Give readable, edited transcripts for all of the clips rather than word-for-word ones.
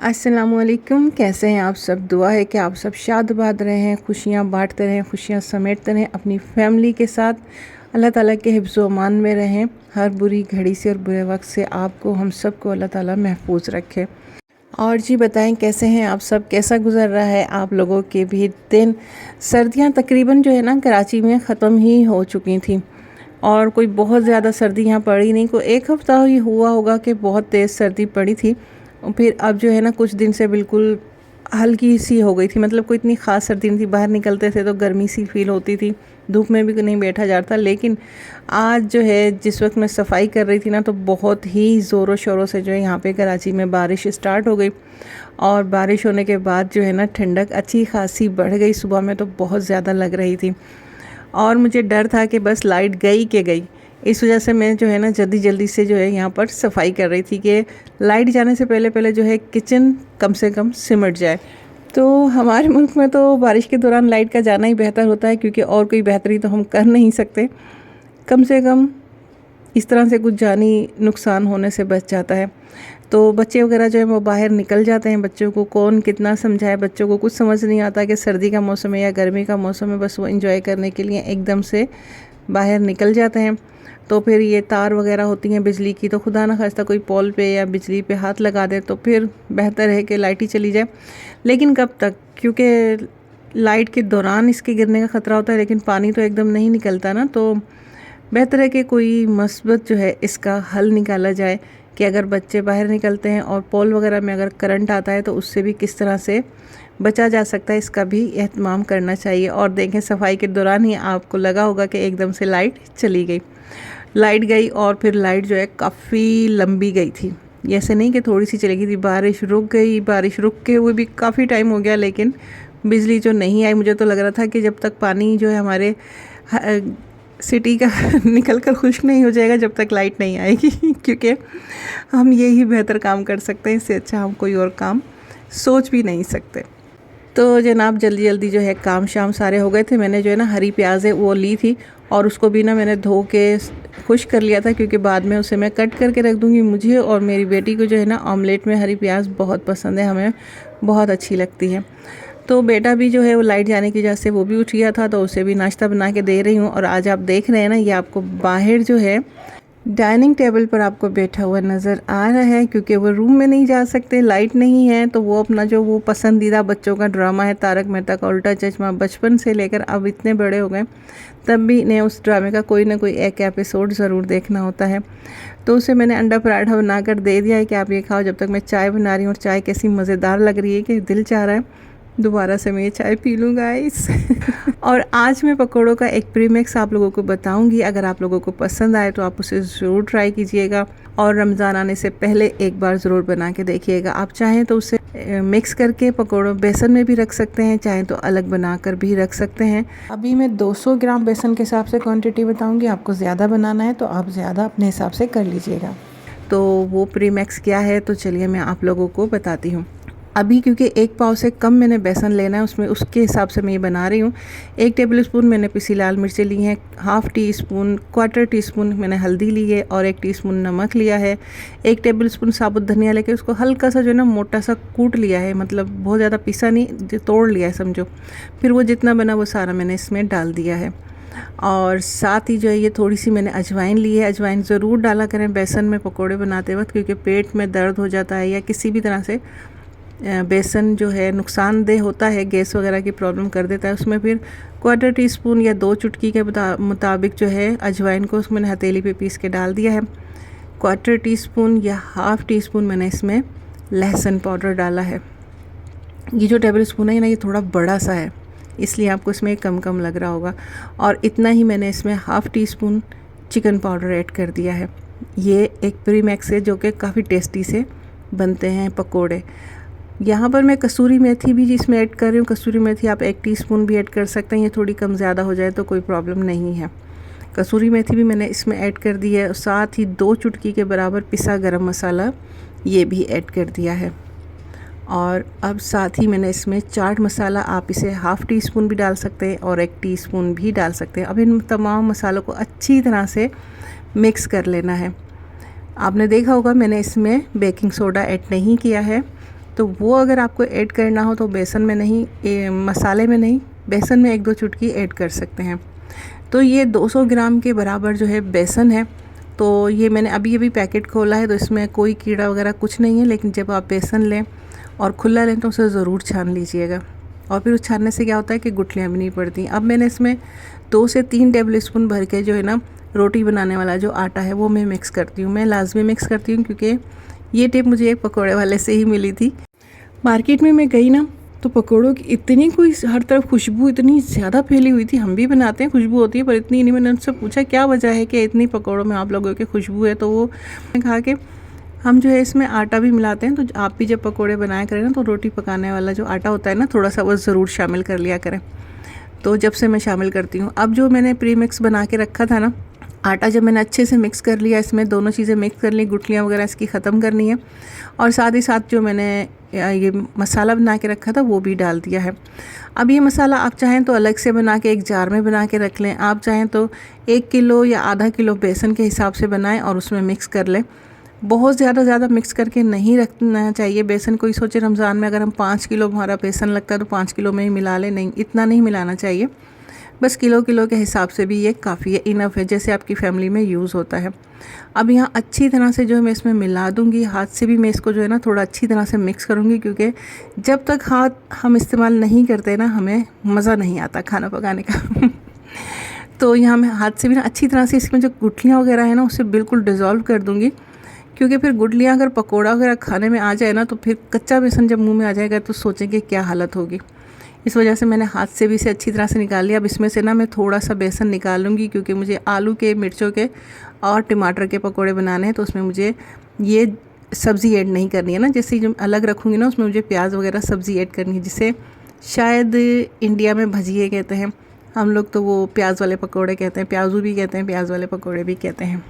अस्सलामुअलैकुम। कैसे हैं आप सब? दुआ है कि आप सब शाद-बाद रहें, खुशियाँ बाँटते रहें, खुशियाँ समेटते रहें अपनी फैमिली के साथ। अल्लाह ताला के हिफ्ज़ व अमान में रहें। हर बुरी घड़ी से और बुरे वक्त से आपको, हम सब को अल्लाह ताला महफूज रखे। और जी बताएं, कैसे हैं आप सब? कैसा गुज़र रहा है आप लोगों के भी दिन? सर्दियाँ तकरीबन जो है ना कराची में ख़त्म ही हो चुकी थी और कोई बहुत ज़्यादा सर्दी यहाँ पड़ी नहीं। कोई एक हफ़्ता ही हुआ होगा कि बहुत तेज़ सर्दी पड़ी थी और फिर अब जो है ना कुछ दिन से बिल्कुल हल्की सी हो गई थी। मतलब कोई इतनी ख़ास सर्दी नहीं थी। बाहर निकलते थे तो गर्मी सी फील होती थी, धूप में भी नहीं बैठा जाता। लेकिन आज जो है, जिस वक्त मैं सफाई कर रही थी ना, तो बहुत ही ज़ोरों शोरों से जो है यहाँ पे कराची में बारिश स्टार्ट हो गई। और बारिश होने के बाद जो है ना ठंडक अच्छी खासी बढ़ गई। सुबह में तो बहुत ज़्यादा लग रही थी और मुझे डर था कि बस लाइट गई के गई। इस वजह से मैं जो है ना जल्दी जल्दी से जो है यहाँ पर सफाई कर रही थी कि लाइट जाने से पहले पहले जो है किचन कम से कम सिमट जाए। तो हमारे मुल्क में तो बारिश के दौरान लाइट का जाना ही बेहतर होता है, क्योंकि और कोई बेहतरी तो हम कर नहीं सकते। कम से कम इस तरह से कुछ जानी नुकसान होने से बच जाता है। तो बच्चे वगैरह जो है वो बाहर निकल जाते हैं। बच्चों को कौन कितना समझाए, बच्चों को कुछ समझ नहीं आता कि सर्दी का मौसम है या गर्मी का मौसम है। बस वो एंजॉय करने के लिए एकदम से बाहर निकल जाते हैं। तो फिर ये तार वगैरह होती हैं बिजली की, तो खुदा ना खास्ता कोई पोल पे या बिजली पे हाथ लगा दे तो फिर बेहतर है कि लाइट ही चली जाए। लेकिन कब तक, क्योंकि लाइट के दौरान इसके गिरने का ख़तरा होता है, लेकिन पानी तो एकदम नहीं निकलता ना। तो बेहतर है कि कोई मस्बत जो है इसका हल निकाला जाए कि अगर बच्चे बाहर निकलते हैं और पोल वगैरह में अगर करंट आता है तो उससे भी किस तरह से बचा जा सकता है, इसका भी एहतमाम करना चाहिए। और देखें, सफाई के दौरान ही आपको लगा होगा कि एकदम से लाइट चली गई। लाइट गई और फिर लाइट जो है काफ़ी लंबी गई थी। ऐसे नहीं कि थोड़ी सी चली गई थी। बारिश रुक गई, बारिश रुक के हुए भी काफ़ी टाइम हो गया, लेकिन बिजली जो नहीं आई। मुझे तो लग रहा था कि जब तक पानी जो है हमारे सिटी का निकल कर खुश्क नहीं हो जाएगा जब तक लाइट नहीं आएगी, क्योंकि हम यही बेहतर काम कर सकते हैं। इससे अच्छा हम कोई और काम सोच भी नहीं सकते। तो जनाब जल्दी जल्दी जो है काम शाम सारे हो गए थे। मैंने जो है ना हरी प्याज है वो ली थी और उसको भी ना मैंने धो के खुश कर लिया था, क्योंकि बाद में उसे मैं कट करके रख दूँगी। मुझे और मेरी बेटी को जो है ना ऑमलेट में हरी प्याज बहुत पसंद है, हमें बहुत अच्छी लगती है। तो बेटा भी जो है वो लाइट जाने की वजह से वो भी उठ गया था, तो उसे भी नाश्ता बना के दे रही हूँ। और आज आप देख रहे हैं ना, ये आपको बाहर जो है डाइनिंग टेबल पर आपको बैठा हुआ नज़र आ रहा है, क्योंकि वो रूम में नहीं जा सकते, लाइट नहीं है। तो वो अपना जो वो पसंदीदा बच्चों का ड्रामा है तारक मेहता का उल्टा चश्मा, बचपन से लेकर अब इतने बड़े हो गए तब भी इन्हें उस ड्रामे का कोई ना कोई एक एपिसोड ज़रूर देखना होता है। तो उसे मैंने अंडा पराठा बनाकर दे दिया है कि आप ये खाओ, जब तक मैं चाय बना रही हूँ। और चाय कैसी मज़ेदार लग रही है कि दिल चाह रहा है दोबारा से मैं ये चाय पी लूँ गाइस। और आज मैं पकौड़ों का एक प्रीमिक्स आप लोगों को बताऊंगी। अगर आप लोगों को पसंद आए तो आप उसे ज़रूर ट्राई कीजिएगा और रमज़ान आने से पहले एक बार ज़रूर बना के देखिएगा। आप चाहें तो उसे मिक्स करके पकौड़ों बेसन में भी रख सकते हैं, चाहें तो अलग बनाकर भी रख सकते हैं। अभी मैं 200 ग्राम बेसन के हिसाब से क्वांटिटी बताऊँगी। आपको ज़्यादा बनाना है तो आप ज़्यादा अपने हिसाब से कर लीजिएगा। तो वो प्रीमिक्स क्या है, तो चलिए मैं आप लोगों को बताती हूँ। अभी क्योंकि एक पाव से कम मैंने बेसन लेना है, उसमें उसके हिसाब से मैं ये बना रही हूँ। 1 टेबल स्पून मैंने पिसी लाल मिर्चें ली हैं, half tea spoon, quarter tea spoon मैंने हल्दी ली है और 1 टीस्पून नमक लिया है। 1 टेबल स्पून साबुत धनिया लेके उसको हल्का सा जो है ना मोटा सा कूट लिया है, मतलब बहुत ज़्यादा पिसा नहीं, तोड़ लिया है समझो। फिर वो जितना बना वो सारा मैंने इसमें डाल दिया है। और साथ ही जो है ये थोड़ी सी मैंने अजवाइन ली है। अजवाइन ज़रूर डाला करें बेसन में पकौड़े बनाते वक्त, क्योंकि पेट में दर्द हो जाता है या किसी भी तरह से बेसन जो है नुकसानदेह होता है, गैस वगैरह की प्रॉब्लम कर देता है। उसमें फिर क्वार्टर टी स्पून या 2 चुटकी के मुताबिक जो है अजवाइन को उसमें मैंने हथेली पे पीस के डाल दिया है। क्वार्टर टी स्पून या हाफ़ टी स्पून मैंने इसमें लहसुन पाउडर डाला है। ये जो टेबल स्पून है ना, ये थोड़ा बड़ा सा है, इसलिए आपको इसमें कम कम लग रहा होगा। और इतना ही मैंने इसमें half tea spoon chicken powder add कर दिया है। ये एक प्रीमिक्स है जो कि काफ़ी टेस्टी से बनते हैं पकोड़े। यहाँ पर मैं कसूरी मेथी भी इसमें ऐड कर रही हूँ। कसूरी मेथी आप 1 टीस्पून भी ऐड कर सकते हैं, ये थोड़ी कम ज़्यादा हो जाए तो कोई प्रॉब्लम नहीं है। कसूरी मेथी भी मैंने इसमें ऐड कर दी है। साथ ही 2 चुटकी के बराबर पिसा गरम मसाला ये भी ऐड कर दिया है। और अब साथ ही मैंने इसमें चाट मसाला, आप इसे हाफ़ टी स्पून भी डाल सकते हैं और 1 टीस्पून भी डाल सकते हैं। अब इन तमाम मसालों को अच्छी तरह से मिक्स कर लेना है। आपने देखा होगा मैंने इसमें बेकिंग सोडा ऐड नहीं किया है, तो वो अगर आपको ऐड करना हो तो बेसन में नहीं, मसाले में नहीं, बेसन में 1-2 चुटकी ऐड कर सकते हैं। तो ये 200 ग्राम के बराबर जो है बेसन है। तो ये मैंने अभी अभी पैकेट खोला है, तो इसमें कोई कीड़ा वगैरह कुछ नहीं है। लेकिन जब आप बेसन लें और खुला लें तो उसे ज़रूर छान लीजिएगा, और फिर उस छानने से क्या होता है कि गुठलियाँ भी नहीं पड़ती। अब मैंने इसमें 2 से 3 टेबल स्पून भर के जो है ना रोटी बनाने वाला जो आटा है वो मैं मिक्स करती हूँ। मैं लाजमी मिक्स करती हूँ क्योंकि ये टिप मुझे एक पकौड़े वाले से ही मिली थी। मार्केट में मैं गई ना तो पकौड़ों की इतनी कोई हर तरफ खुशबू इतनी ज़्यादा फैली हुई थी। हम भी बनाते हैं, खुशबू होती है, पर इतनी नहीं। मैंने उनसे पूछा क्या वजह है कि इतनी पकौड़ों में आप लोगों की खुशबू है, तो वो मैंने कहा कि हम जो है इसमें आटा भी मिलाते हैं, तो आप भी जब पकौड़े बनाया करें ना तो रोटी पकाने वाला जो आटा होता है ना, थोड़ा सा वो ज़रूर शामिल कर लिया करें। तो जब से मैं शामिल करती हूँ। अब जो मैंने प्री मिक्स बना के रखा था ना आटा, जब मैंने अच्छे से मिक्स कर लिया, इसमें दोनों चीज़ें मिक्स कर ली, गुठलियाँ वगैरह इसकी ख़त्म करनी है, और साथ ही साथ जो मैंने ये मसाला बना के रखा था वो भी डाल दिया है। अब ये मसाला आप चाहें तो अलग से बना के एक जार में बना के रख लें, आप चाहें तो 1 किलो या आधा किलो बेसन के हिसाब से बनाएं और उसमें मिक्स कर लें। बहुत ज़्यादा मिक्स करके नहीं रखना चाहिए बेसन। कोई सोचे रमज़ान में अगर हम 5 किलो हमारा बेसन लगता है तो 5 किलो में ही मिला लें, नहीं, इतना नहीं मिलाना चाहिए। बस किलो के हिसाब से भी ये काफ़ी है, इनफ है, जैसे आपकी फैमिली में यूज़ होता है। अब यहाँ अच्छी तरह से जो है मैं इसमें मिला दूँगी, हाथ से भी मैं इसको जो है ना थोड़ा अच्छी तरह से मिक्स करूँगी, क्योंकि जब तक हाथ हम इस्तेमाल नहीं करते ना हमें मज़ा नहीं आता खाना पकाने का। तो यहाँ मैं हाथ से भी ना अच्छी तरह से इसमें जो गुठलियाँ वगैरह है ना उसे बिल्कुल डिज़ोल्व कर दूँगी, क्योंकि फिर गुठलियाँ अगर पकोड़ा वगैरह खाने में आ जाए ना तो फिर कच्चा बेसन जब मुंह में आ जाएगा तो सोचेंगे क्या हालत होगी। इस वजह से मैंने हाथ से भी इसे अच्छी तरह से निकाल लिया। अब इसमें से ना मैं थोड़ा सा बेसन निकाल लूँगी, क्योंकि मुझे आलू के, मिर्चों के और टमाटर के पकोड़े बनाने हैं, तो उसमें मुझे ये सब्ज़ी ऐड नहीं करनी है ना। जैसे जो अलग रखूँगी ना उसमें मुझे प्याज वगैरह सब्ज़ी ऐड करनी है, जिसे शायद इंडिया में भजिए कहते हैं, हम लोग तो वो प्याज वाले पकौड़े कहते हैं, प्याजू भी कहते हैं, प्याज वाले पकौड़े भी कहते हैं।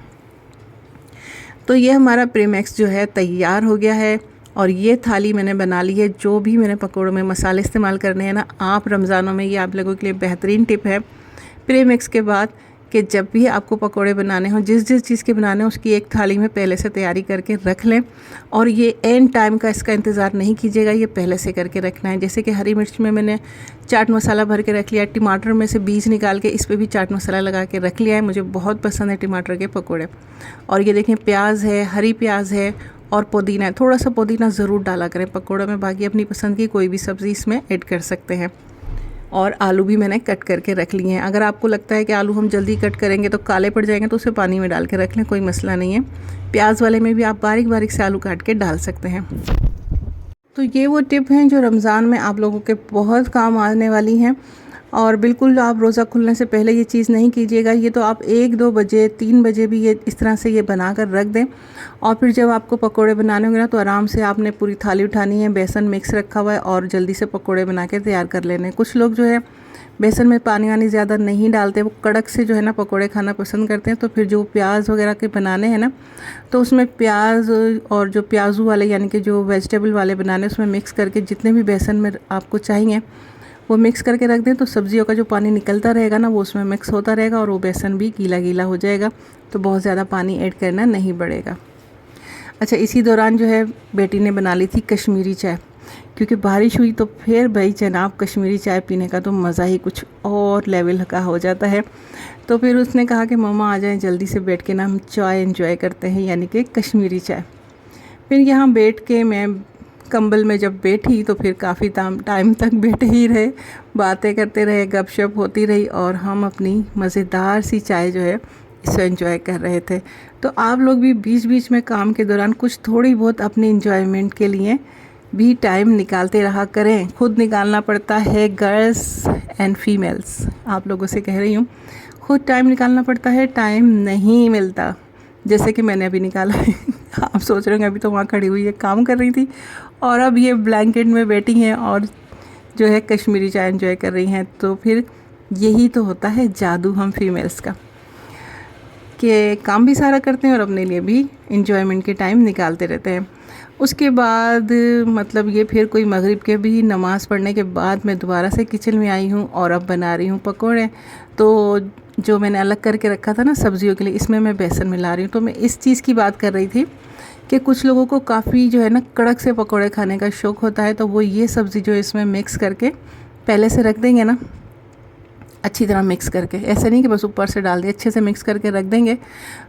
तो ये हमारा प्रीमिक्स जो है तैयार हो गया है, और ये थाली मैंने बना ली है। जो भी मैंने पकौड़ों में मसाले इस्तेमाल करने हैं ना, आप रमज़ानों में, ये आप लोगों के लिए बेहतरीन टिप है प्रीमिक्स के बाद, कि जब भी आपको पकौड़े बनाने हो, जिस चीज़ के बनाने हो उसकी एक थाली में पहले से तैयारी करके रख लें। और ये एंड टाइम का इसका इंतज़ार नहीं कीजिएगा, ये पहले से करके रखना है। जैसे कि हरी मिर्च में मैंने चाट मसाला भर के रख लिया, टमाटर में से बीज निकाल के इस पर भी चाट मसाला लगा के रख लिया है। मुझे बहुत पसंद है टमाटर के पकौड़े। और ये देखें, प्याज है, हरी प्याज है और पुदीना है। थोड़ा सा पुदीना ज़रूर डाला करें पकौड़ों में, बाकी अपनी पसंद की कोई भी सब्ज़ी इसमें ऐड कर सकते हैं। और आलू भी मैंने कट करके रख लिए हैं। अगर आपको लगता है कि आलू हम जल्दी कट करेंगे तो काले पड़ जाएंगे, तो उसे पानी में डाल के रख लें, कोई मसला नहीं है। प्याज वाले में भी आप बारीक बारीक से आलू काट के डाल सकते हैं। तो ये वो टिप हैं जो रमज़ान में आप लोगों के बहुत काम आने वाली हैं। और बिल्कुल आप रोज़ा खुलने से पहले ये चीज़ नहीं कीजिएगा। ये तो आप 1-2 बजे, 3 बजे भी ये इस तरह से ये बना कर रख दें, और फिर जब आपको पकोड़े बनाने होंगे ना तो आराम से आपने पूरी थाली उठानी है, बेसन मिक्स रखा हुआ है, और जल्दी से पकोड़े बना के तैयार कर लेने। कुछ लोग जो है बेसन में पानी वानी ज़्यादा नहीं डालते, वो कड़क से जो है ना पकोड़े खाना पसंद करते हैं। तो फिर जो प्याज वगैरह के बनाने हैं ना, तो उसमें प्याज और जो प्याजू वाले यानी कि जो वेजिटेबल वाले बनाने, उसमें मिक्स करके जितने भी बेसन में आपको चाहिए वो मिक्स करके रख दें। तो सब्जियों का जो पानी निकलता रहेगा ना वो उसमें मिक्स होता रहेगा, और वो बेसन भी गीला गीला हो जाएगा, तो बहुत ज़्यादा पानी ऐड करना नहीं पड़ेगा। अच्छा, इसी दौरान जो है बेटी ने बना ली थी कश्मीरी चाय, क्योंकि बारिश हुई तो फिर भाई जनाब कश्मीरी चाय पीने का तो मज़ा ही कुछ और लेवल का हो जाता है। तो फिर उसने कहा कि मम्मा आ जाएं जल्दी से, बैठ के ना हम चाय एंजॉय करते हैं, यानी कि कश्मीरी चाय। फिर यहाँ बैठ के मैं कंबल में जब बैठी तो फिर काफ़ी टाइम तक बैठे ही रहे, बातें करते रहे, गपशप होती रही, और हम अपनी मज़ेदार सी चाय जो है इसको एंजॉय कर रहे थे। तो आप लोग भी बीच बीच में काम के दौरान कुछ थोड़ी बहुत अपने एंजॉयमेंट के लिए भी टाइम निकालते रहा करें। खुद निकालना पड़ता है, गर्ल्स एंड फीमेल्स आप लोगों से कह रही हूँ, खुद टाइम निकालना पड़ता है, टाइम नहीं मिलता, जैसे कि मैंने अभी निकाला है। आप सोच रहे होंगे अभी तो वहाँ खड़ी हुई है, काम कर रही थी, और अब ये ब्लैंकेट में बैठी हैं और जो है कश्मीरी चाय एंजॉय कर रही हैं। तो फिर यही तो होता है जादू हम फीमेल्स का, कि काम भी सारा करते हैं और अपने लिए भी इंजॉयमेंट के टाइम निकालते रहते हैं। उसके बाद मतलब ये फिर कोई मगरिब के भी नमाज़ पढ़ने के बाद मैं दोबारा से किचन में आई हूँ, और अब बना रही हूँ पकोड़े। तो जो मैंने अलग करके रखा था ना सब्जियों के लिए, इसमें मैं बेसन मिला रही हूँ। तो मैं इस चीज़ की बात कर रही थी कि कुछ लोगों को काफ़ी जो है ना कड़क से पकोड़े खाने का शौक़ होता है, तो वो ये सब्ज़ी जो है इसमें मिक्स करके पहले से रख देंगे ना, अच्छी तरह मिक्स करके, ऐसे नहीं कि बस ऊपर से डाल दिए, अच्छे से मिक्स करके रख देंगे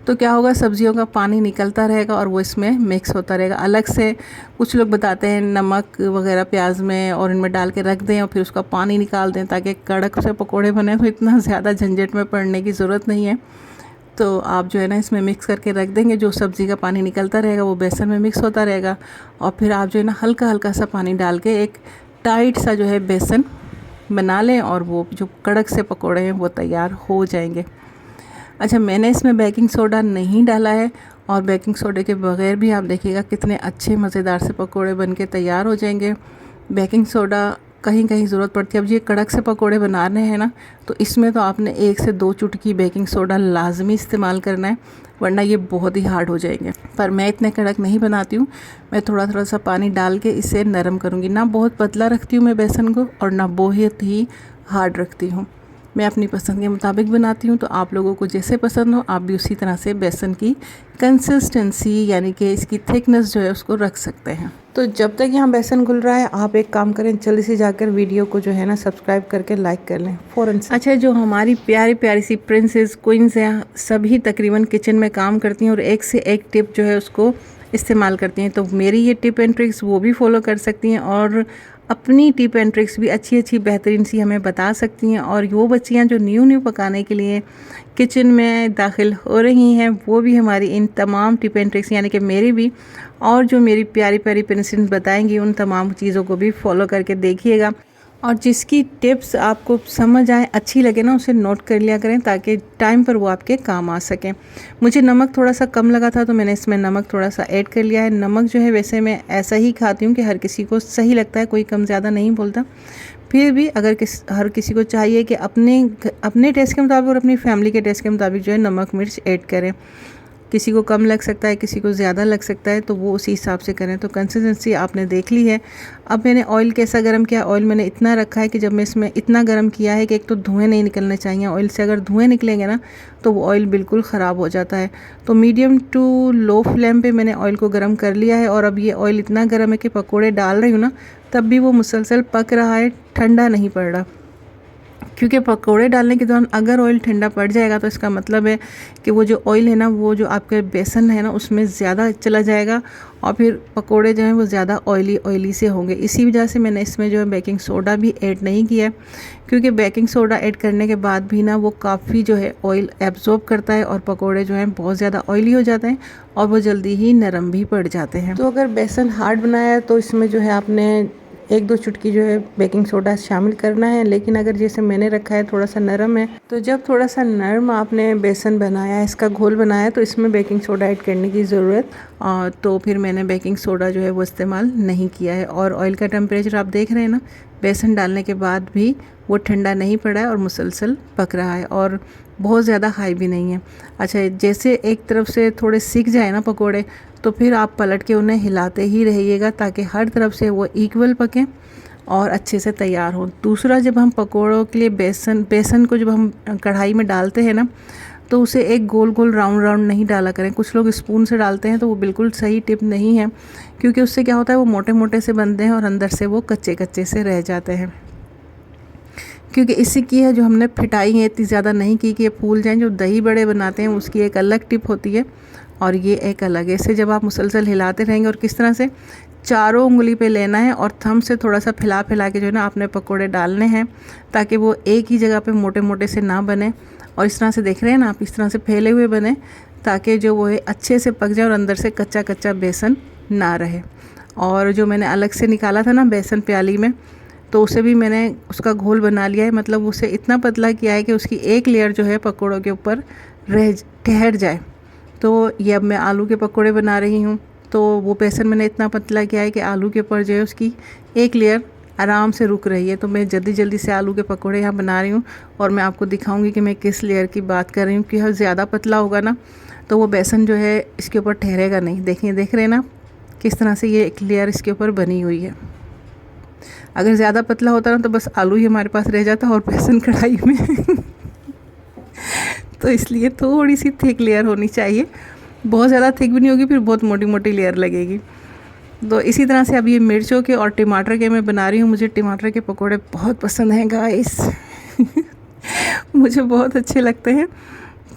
तो क्या होगा, सब्जियों का पानी निकलता रहेगा और वो इसमें मिक्स होता रहेगा। अलग से कुछ लोग बताते हैं नमक वगैरह प्याज में और इनमें डाल के रख दें और फिर उसका पानी निकाल दें ताकि कड़क से पकोड़े बने, तो इतना ज़्यादा झंझट में पड़ने की ज़रूरत नहीं है। तो आप जो है ना इसमें मिक्स करके रख देंगे, जो सब्ज़ी का पानी निकलता रहेगा वो बेसन में मिक्स होता रहेगा और फिर आप जो है ना हल्का हल्का सा पानी डाल के एक टाइट सा जो है बेसन बना लें और वो जो कड़क से पकोड़े हैं वो तैयार हो जाएंगे। अच्छा, मैंने इसमें बेकिंग सोडा नहीं डाला है और बेकिंग सोडे के बगैर भी आप देखिएगा कितने अच्छे मज़ेदार से पकोड़े बन के तैयार हो जाएंगे। बेकिंग सोडा कहीं कहीं ज़रूरत पड़ती है। अब ये कड़क से पकोड़े बना रहे हैं ना, तो इसमें तो आपने 1 से 2 चुटकी बेकिंग सोडा लाजमी इस्तेमाल करना है, वरना ये बहुत ही हार्ड हो जाएंगे। पर मैं इतने कड़क नहीं बनाती हूँ, मैं थोड़ा थोड़ा सा पानी डाल के इसे नरम करूँगी। ना बहुत पतला रखती हूँ मैं बेसन को और ना बहुत ही हार्ड रखती हूँ। मैं अपनी पसंद के मुताबिक बनाती हूँ, तो आप लोगों को जैसे पसंद हो आप भी उसी तरह से बेसन की कंसिस्टेंसी यानी कि इसकी थिकनेस जो है उसको रख सकते हैं। तो जब तक यहाँ बेसन घुल रहा है आप एक काम करें, जल्दी से जाकर वीडियो को जो है ना सब्सक्राइब करके लाइक कर लें फ़ौरन से। अच्छा, जो हमारी प्यारी प्यारी सी प्रिंसेस क्वींस हैं, सभी तकरीबन किचन में काम करती हैं और एक से एक टिप जो है उसको इस्तेमाल करती हैं, तो मेरी ये टिप एंड ट्रिक्स वो भी फॉलो कर सकती हैं और अपनी टिप एंड ट्रिक्स भी अच्छी अच्छी बेहतरीन सी हमें बता सकती हैं। और वो बच्चियाँ जो न्यू पकाने के लिए किचन में दाखिल हो रही हैं, वो भी हमारी इन तमाम टिप एंड ट्रिक्स यानी कि मेरी भी और जो मेरी प्यारी प्यारी प्रिंसेस बताएंगी उन तमाम चीज़ों को भी फॉलो करके देखिएगा। और जिसकी टिप्स आपको समझ आए, अच्छी लगे ना, उसे नोट कर लिया करें ताकि टाइम पर वो आपके काम आ सकें। मुझे नमक थोड़ा सा कम लगा था तो मैंने इसमें नमक थोड़ा सा ऐड कर लिया है। नमक जो है वैसे मैं ऐसा ही खाती हूँ कि हर किसी को सही लगता है, कोई कम ज़्यादा नहीं बोलता। फिर भी अगर हर किसी को चाहिए कि अपने टेस्ट के मुताबिक और अपनी फैमिली के टेस्ट के मुताबिक जो है नमक मिर्च ऐड करें। किसी को कम लग सकता है, किसी को ज़्यादा लग सकता है, तो वो उसी हिसाब से करें। तो कंसिस्टेंसी आपने देख ली है। अब मैंने ऑयल कैसा गर्म किया, ऑयल मैंने इतना रखा है कि जब मैं इसमें इतना गर्म किया है कि एक तो धुएँ नहीं निकलने चाहिए ऑयल से, अगर धुएँ निकलेंगे ना तो वो ऑयल बिल्कुल ख़राब हो जाता है। तो मीडियम टू लो फ्लेम पे मैंने ऑयल को गर्म कर लिया है और अब ये ऑयल इतना गर्म है कि पकोड़े डाल रही हूँ ना तब भी वो मुसलसल पक रहा है, ठंडा नहीं पड़ रहा। क्योंकि पकोड़े डालने के दौरान अगर ऑयल ठंडा पड़ जाएगा तो इसका मतलब है कि वो जो ऑयल है ना, वो जो आपके बेसन है ना उसमें ज़्यादा चला जाएगा और फिर पकोड़े जो हैं वो ज़्यादा ऑयली से होंगे। इसी वजह से मैंने इसमें जो है बेकिंग सोडा भी ऐड नहीं किया है, क्योंकि बेकिंग सोडा ऐड करने के बाद भी ना वो काफ़ी जो है ऑयल एब्जॉर्ब करता है और पकोड़े जो हैं बहुत ज़्यादा ऑयली हो जाते हैं और वो जल्दी ही नरम भी पड़ जाते हैं। तो अगर बेसन हार्ड बनाया है तो इसमें जो है आपने 1-2 चुटकी जो है बेकिंग सोडा शामिल करना है। लेकिन अगर जैसे मैंने रखा है थोड़ा सा नरम है, तो जब थोड़ा सा नरम आपने बेसन बनाया, इसका घोल बनाया, तो इसमें बेकिंग सोडा ऐड करने की ज़रूरत, तो फिर मैंने बेकिंग सोडा जो है वो इस्तेमाल नहीं किया है। और ऑयल का टेम्परेचर आप देख रहे हैं ना, बेसन डालने के बाद भी वो ठंडा नहीं पड़ा है और मुसलसल पक रहा है और बहुत ज़्यादा हाई भी नहीं है। अच्छा, जैसे एक तरफ से थोड़े सिक जाए ना पकोड़े, तो फिर आप पलट के उन्हें हिलाते ही रहिएगा ताकि हर तरफ से वो इक्वल पकें और अच्छे से तैयार हो। दूसरा, जब हम पकोड़ों के लिए बेसन को जब हम कढ़ाई में डालते हैं ना, तो उसे एक गोल गोल राउंड नहीं डाला करें। कुछ लोग स्पून से डालते हैं तो वो बिल्कुल सही टिप नहीं है, क्योंकि उससे क्या होता है वो मोटे मोटे से बनते हैं और अंदर से वो कच्चे कच्चे से रह जाते हैं। क्योंकि इससे की है जो हमने फिटाई है इतनी ज़्यादा नहीं की कि ये फूल जाएं। जो दही बड़े बनाते हैं उसकी एक अलग टिप होती है और ये एक अलग है। इसे जब आप मुसलसल हिलाते रहेंगे और किस तरह से चारों उंगली पे लेना है और थंब से थोड़ा सा फैला के जो है ना आपने पकोड़े डालने हैं, ताकि वो एक ही जगह पे मोटे मोटे से ना बने। और इस तरह से देख रहे हैं ना आप, इस तरह से फैले हुए बने ताकि जो वो है अच्छे से पक जाए और अंदर से कच्चा कच्चा बेसन ना रहे। और जो मैंने अलग से निकाला था ना बेसन प्याली में, तो उसे भी मैंने उसका घोल बना लिया है। मतलब उसे इतना पतला किया है कि उसकी एक लेयर जो है पकोड़ों के ऊपर ठहर जाए। तो ये अब मैं आलू के पकोड़े बना रही हूँ, तो वो बेसन मैंने इतना पतला किया है कि आलू के ऊपर जो है उसकी एक लेयर आराम से रुक रही है। तो मैं जल्दी से आलू के पकोड़े यहाँ बना रही हूँ और मैं आपको दिखाऊंगी कि मैं किस लेयर की बात कर रही हूँ। कि ज़्यादा पतला होगा ना तो वो बेसन जो है इसके ऊपर ठहरेगा नहीं। देख रहे हैं ना किस तरह से ये एक लेयर इसके ऊपर बनी हुई है। अगर ज़्यादा पतला होता ना तो बस आलू ही हमारे पास रह जाता और बेसन कढ़ाई में तो इसलिए थोड़ी सी थिक लेयर होनी चाहिए। बहुत ज़्यादा थिक भी नहीं होगी, फिर बहुत मोटी मोटी लेयर लगेगी। तो इसी तरह से अब ये मिर्चों के और टमाटर के मैं बना रही हूँ। मुझे टमाटर के पकोड़े बहुत पसंद हैं गाइस। मुझे बहुत अच्छे लगते हैं,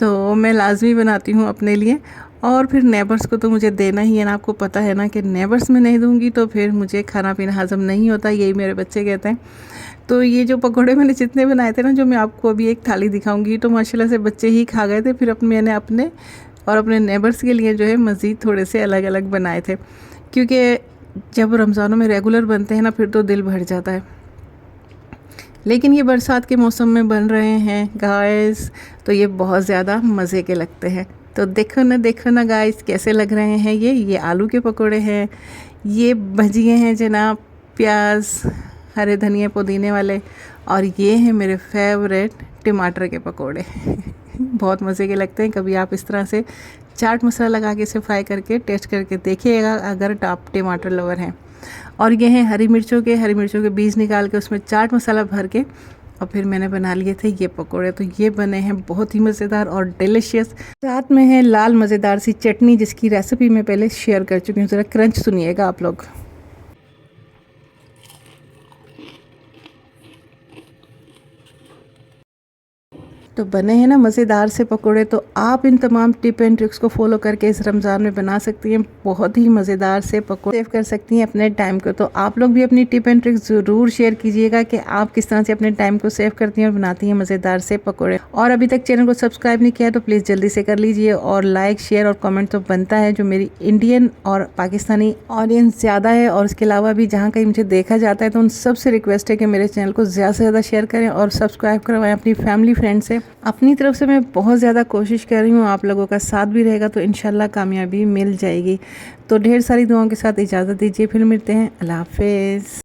तो मैं लाजमी बनाती हूँ अपने लिए। और फिर नेबर्स को तो मुझे देना ही है ना, आपको पता है ना कि नेबर्स में नहीं दूँगी तो फिर मुझे खाना पीना हज़म नहीं होता, यही मेरे बच्चे कहते हैं। तो ये जो पकोड़े मैंने जितने बनाए थे ना, जो मैं आपको अभी एक थाली दिखाऊंगी, तो माशाल्लाह से बच्चे ही खा गए थे। फिर मैंने अपने और अपने नेबर्स के लिए जो है मज़ीद थोड़े से अलग अलग बनाए थे, क्योंकि जब रमज़ानों में रेगुलर बनते हैं ना, फिर तो दिल भर जाता है। लेकिन ये बरसात के मौसम में बन रहे हैं गाइस, तो ये बहुत ज़्यादा मज़े के लगते हैं। तो देखो ना गाइस कैसे लग रहे हैं। ये आलू के पकोड़े हैं, ये भजिए हैं जनाब, प्याज, हरे धनिया पुदीने वाले, और ये हैं मेरे फेवरेट टमाटर के पकोड़े। बहुत मज़े के लगते हैं। कभी आप इस तरह से चाट मसाला लगा के इसे फ्राई करके टेस्ट करके देखिएगा, अगर आप टमाटर लवर हैं। और ये हैं हरी मिर्चों के बीज निकाल के उसमें चाट मसाला भर के, और फिर मैंने बना लिए थे ये पकोड़े। तो ये बने हैं बहुत ही मज़ेदार और डिलीशियस। साथ में है लाल मज़ेदार सी चटनी, जिसकी रेसिपी मैं पहले शेयर कर चुकी हूँ। ज़रा क्रंच सुनिएगा आप लोग। तो बने हैं ना मज़ेदार से पकोड़े। तो आप इन तमाम टिप एंड ट्रिक्स को फॉलो करके इस रमज़ान में बना सकती हैं बहुत ही मज़ेदार से पकोड़े, सेव कर सकती हैं अपने टाइम को। तो आप लोग भी अपनी टिप एंड ट्रिक्स ज़रूर शेयर कीजिएगा कि आप किस तरह से अपने टाइम को सेव करती हैं और बनाती हैं मज़ेदार से पकोड़े। और अभी तक चैनल को सब्सक्राइब नहीं किया तो प्लीज़ जल्दी से कर लीजिए, और लाइक शेयर और कॉमेंट तो बनता है। जो मेरी इंडियन और पाकिस्तानी ऑडियंस ज़्यादा है, और इसके अलावा भी जहाँ कहीं मुझे देखा जाता है, तो उन सबसे रिक्वेस्ट है कि मेरे चैनल को ज़्यादा से ज़्यादा शेयर करें और सब्सक्राइब करवाएं अपनी फैमिली फ्रेंड से। अपनी तरफ से मैं बहुत ज़्यादा कोशिश कर रही हूँ, आप लोगों का साथ भी रहेगा तो इंशाल्लाह कामयाबी मिल जाएगी। तो ढेर सारी दुआओं के साथ इजाज़त दीजिए, फिर मिलते हैं। अल्लाह हाफ़िज़।